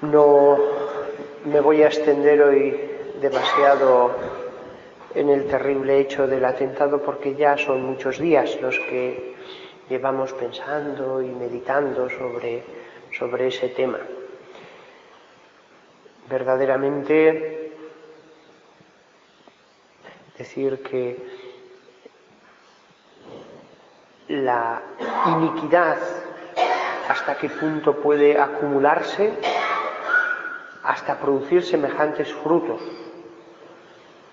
No me voy a extender hoy demasiado en el terrible hecho del atentado porque ya son muchos días los que llevamos pensando y meditando sobre ese tema. Verdaderamente decir que la iniquidad hasta qué punto puede acumularse hasta producir semejantes frutos.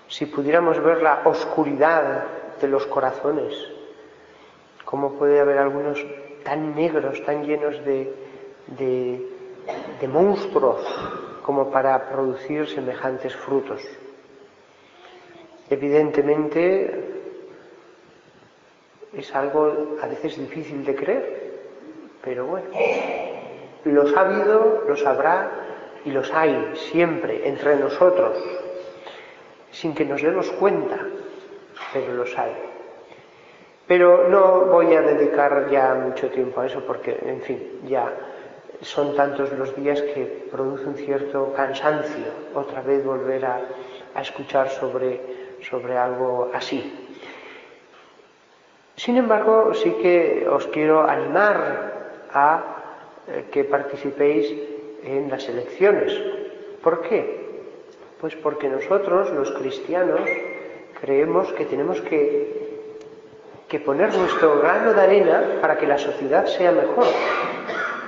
Si pudiéramos ver la oscuridad de los corazones, cómo puede haber algunos tan negros, tan llenos de monstruos como para producir semejantes frutos. Evidentemente es algo a veces difícil de creer, pero bueno, los ha habido, los habrá y los hay siempre entre nosotros, sin que nos demos cuenta, pero los hay. Pero no voy a dedicar ya mucho tiempo a eso porque, en fin, ya son tantos los días que produce un cierto cansancio otra vez volver a escuchar sobre algo así. Sin embargo, sí que os quiero animar a que participéis en las elecciones. ¿Por qué? Pues porque nosotros, los cristianos, creemos que tenemos que poner nuestro grano de arena para que la sociedad sea mejor.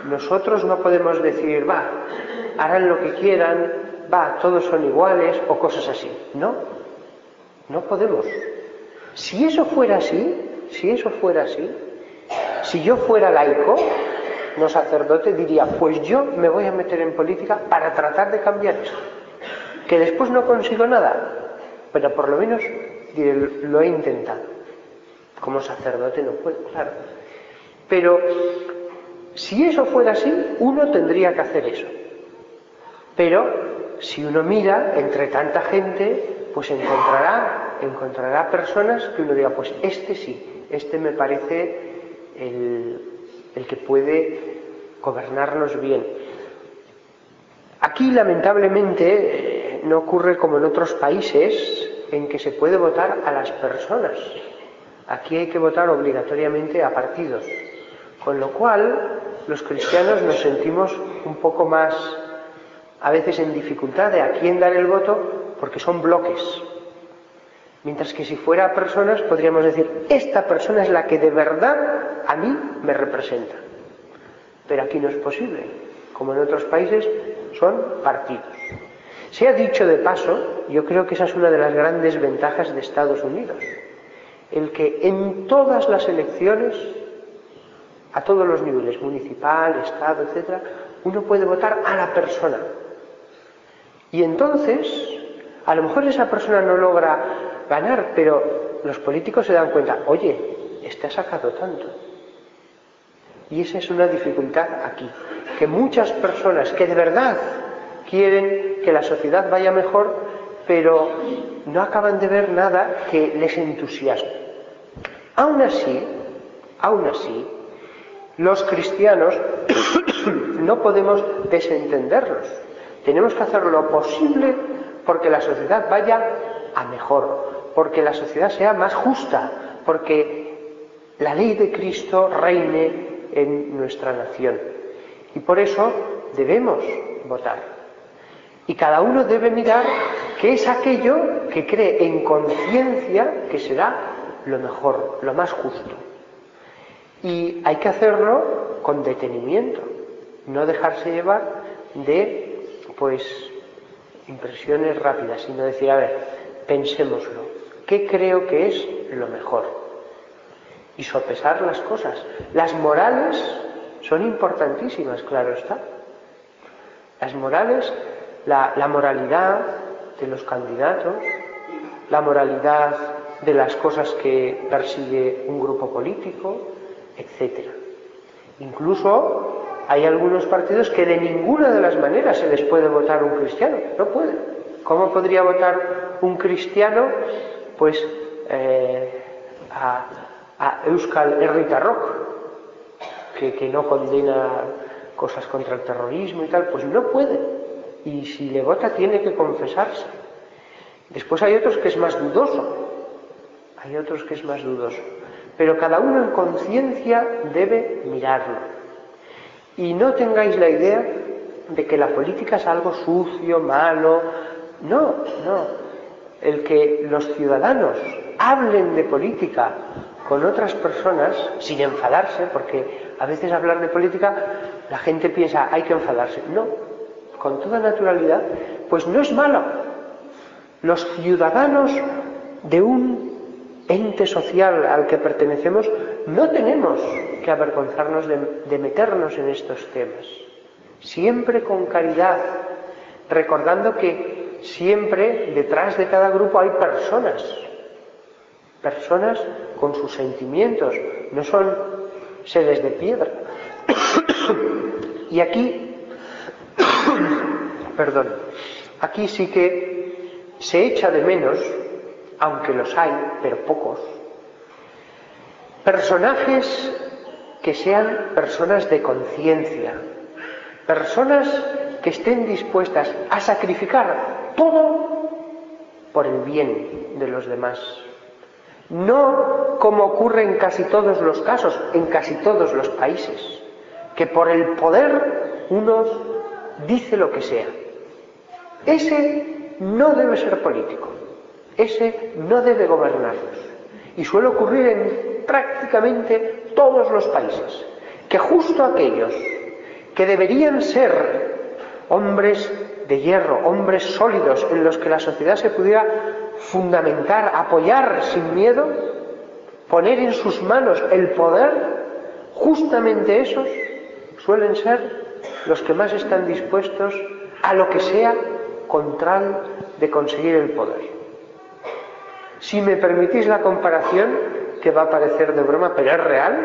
Nosotros no podemos decir, harán lo que quieran, todos son iguales o cosas así. No, no podemos. Si eso fuera así, si yo fuera laico, no sacerdote, diría, pues yo me voy a meter en política para tratar de cambiar eso. Que después no consigo nada, pero por lo menos lo he intentado. Como sacerdote no puedo, claro. Pero si eso fuera así, uno tendría que hacer eso. Pero si uno mira entre tanta gente, pues encontrará personas que uno diga, pues este sí, este me parece el que puede gobernarnos bien. Aquí, lamentablemente, no ocurre como en otros países en que se puede votar a las personas. Aquí hay que votar obligatoriamente a partidos, con lo cual los cristianos nos sentimos un poco más, a veces en dificultad de a quién dar el voto, porque son bloques. Mientras que si fuera a personas podríamos decir, esta persona es la que de verdad a mí me representa. Pero aquí no es posible. Como en otros países, son partidos. Se ha dicho de paso, yo creo que esa es una de las grandes ventajas de Estados Unidos, el que en todas las elecciones, a todos los niveles, municipal, estado, etc., uno puede votar a la persona. Y entonces, a lo mejor esa persona no logra ganar, pero los políticos se dan cuenta, oye, este ha sacado tanto. Y esa es una dificultad aquí, que muchas personas que de verdad quieren que la sociedad vaya mejor, pero no acaban de ver nada que les entusiasme. Aún así, los cristianos no podemos desentendernos. Tenemos que hacer lo posible porque la sociedad vaya a mejor, porque la sociedad sea más justa, porque la ley de Cristo reine en nuestra nación. Y por eso debemos votar. Y cada uno debe mirar qué es aquello que cree en conciencia que será lo mejor, lo más justo. Y hay que hacerlo con detenimiento, no dejarse llevar de impresiones rápidas, sino decir, a ver, pensémoslo, ¿qué creo que es lo mejor? Y sopesar las cosas. Las morales son importantísimas, claro está. Las morales, la moralidad de los candidatos, la moralidad de las cosas que persigue un grupo político, etc. Incluso hay algunos partidos que de ninguna de las maneras se les puede votar un cristiano, no puede. ¿Cómo podría votar un cristiano? Pues a Euskal Herritarrok, que no condena cosas contra el terrorismo y tal, pues no puede. Y si le vota tiene que confesarse. Después hay otros que es más dudoso. Hay otros que es más dudoso. Pero cada uno en conciencia debe mirarlo. Y no tengáis la idea de que la política es algo sucio, malo. No, no. El que los ciudadanos hablen de política con otras personas, sin enfadarse, porque a veces hablar de política la gente piensa, hay que enfadarse. No, con toda naturalidad, pues no es malo. Los ciudadanos de un ente social al que pertenecemos no tenemos que avergonzarnos de meternos en estos temas. Siempre con caridad, recordando que siempre detrás de cada grupo hay personas con sus sentimientos, no son seres de piedra. Y aquí, perdón, aquí sí que se echa de menos, aunque los hay, pero pocos, personajes que sean personas de conciencia, personas que estén dispuestas a sacrificar todo por el bien de los demás. No como ocurre en casi todos los casos, en casi todos los países, que por el poder uno dice lo que sea. Ese no debe ser político, ese no debe gobernarnos. Y suele ocurrir en prácticamente todos los países, que justo aquellos que deberían ser hombres de hierro, hombres sólidos en los que la sociedad se pudiera fundamentar, apoyar sin miedo, poner en sus manos el poder, justamente esos suelen ser los que más están dispuestos a lo que sea con tal de conseguir el poder. Si me permitís la comparación, que va a parecer de broma, pero es real,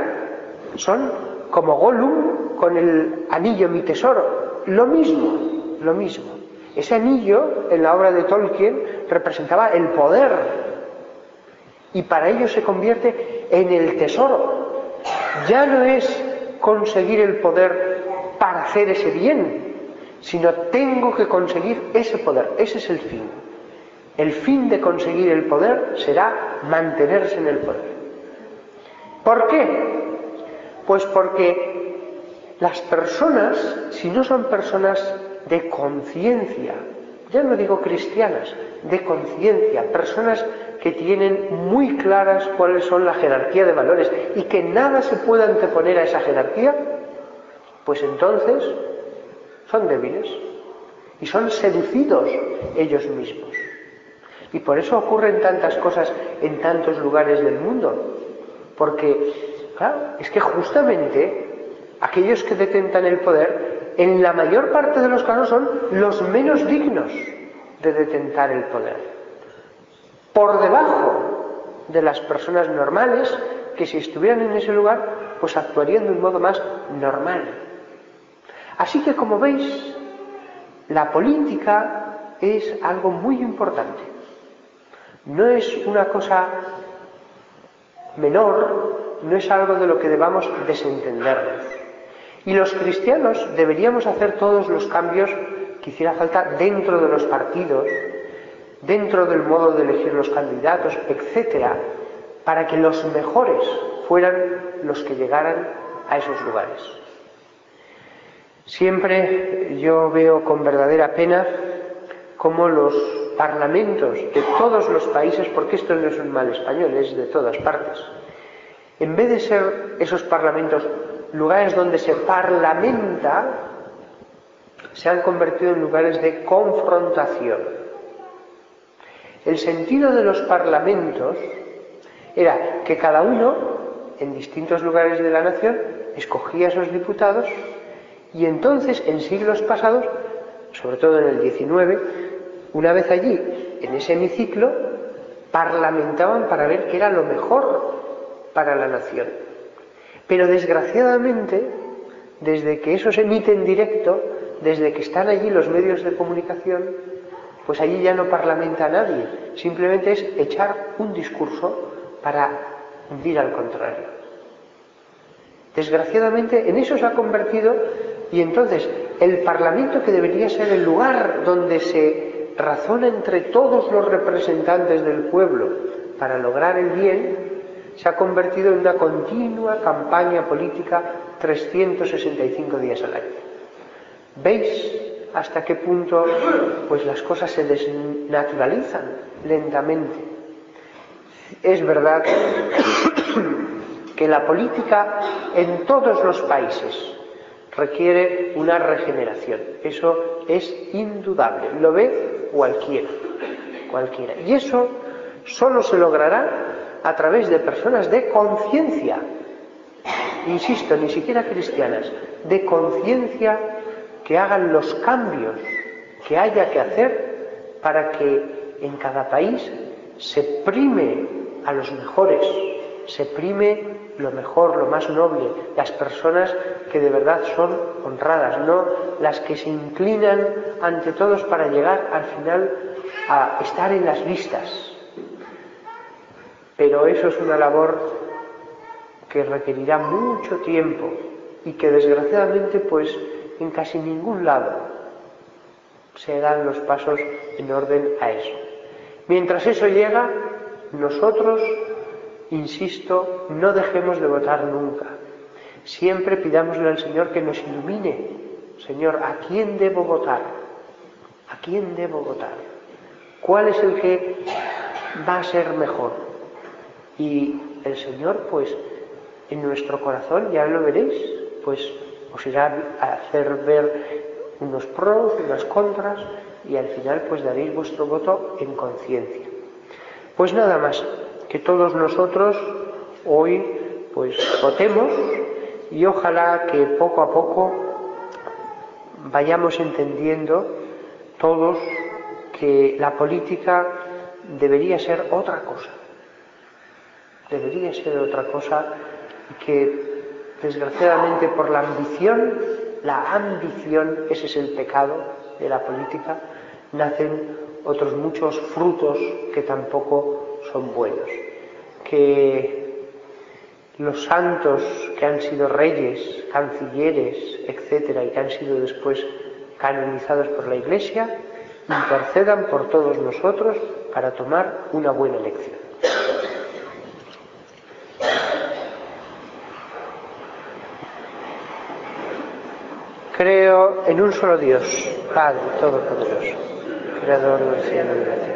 son como Gollum con el anillo mi tesoro, lo mismo, lo mismo. Ese anillo, en la obra de Tolkien, representaba el poder, y para ellos se convierte en el tesoro. Ya no es conseguir el poder para hacer ese bien, sino tengo que conseguir ese poder, ese es el fin. El fin de conseguir el poder será mantenerse en el poder. ¿Por qué? Pues porque las personas, si no son personas de conciencia, ya no digo cristianas, de conciencia, personas que tienen muy claras cuáles son la jerarquía de valores y que nada se puede anteponer a esa jerarquía, pues entonces son débiles y son seducidos ellos mismos. Y por eso ocurren tantas cosas en tantos lugares del mundo, porque, claro, es que justamente aquellos que detentan el poder, en la mayor parte de los casos son los menos dignos de detentar el poder, por debajo de las personas normales que si estuvieran en ese lugar, pues actuarían de un modo más normal. Así que, como veis, la política es algo muy importante. No es una cosa menor, no es algo de lo que debamos desentendernos. Y los cristianos deberíamos hacer todos los cambios que hiciera falta dentro de los partidos, dentro del modo de elegir los candidatos, etcétera, para que los mejores fueran los que llegaran a esos lugares. Siempre yo veo con verdadera pena cómo los parlamentos de todos los países, porque esto no es un mal español, es de todas partes, en vez de ser esos parlamentos lugares donde se parlamenta, se han convertido en lugares de confrontación. El sentido de los parlamentos era que cada uno, en distintos lugares de la nación, escogía a esos diputados y entonces, en siglos pasados, sobre todo en el XIX, una vez allí, en ese hemiciclo, parlamentaban para ver qué era lo mejor para la nación. Pero desgraciadamente, desde que eso se emite en directo, desde que están allí los medios de comunicación, pues allí ya no parlamenta nadie, simplemente es echar un discurso para hundir al contrario. Desgraciadamente en eso se ha convertido Y entonces, el Parlamento, que debería ser el lugar donde se razona entre todos los representantes del pueblo para lograr el bien, se ha convertido en una continua campaña política 365 días al año. ¿Veis hasta qué punto pues las cosas se desnaturalizan lentamente? Es verdad que la política en todos los países requiere una regeneración. Eso es indudable, lo ve cualquiera. Y eso solo se logrará a través de personas de conciencia, insisto, ni siquiera cristianas, de conciencia, que hagan los cambios que haya que hacer para que en cada país se prime a los mejores, se prime lo mejor, lo más noble, las personas que de verdad son honradas, no las que se inclinan ante todos para llegar al final a estar en las listas. Pero eso es una labor que requerirá mucho tiempo y que desgraciadamente pues en casi ningún lado se dan los pasos en orden a eso. Mientras eso llega, nosotros, insisto, no dejemos de votar nunca. Siempre pidámosle al Señor que nos ilumine. Señor, ¿a quién debo votar? ¿A quién debo votar? ¿Cuál es el que va a ser mejor? Y el Señor, pues, en nuestro corazón, ya lo veréis, pues os irá a hacer ver unos pros, unas contras, y al final pues daréis vuestro voto en conciencia. Pues nada más, que todos nosotros hoy pues votemos y ojalá que poco a poco vayamos entendiendo todos que la política debería ser otra cosa. Debería ser otra cosa y que desgraciadamente por la ambición, ese es el pecado de la política, nacen otros muchos frutos que tampoco son buenos. Que los santos que han sido reyes, cancilleres, etcétera, y que han sido después canonizados por la Iglesia, intercedan por todos nosotros para tomar una buena elección. Creo en un solo Dios, Padre Todopoderoso, Creador del cielo y de la tierra.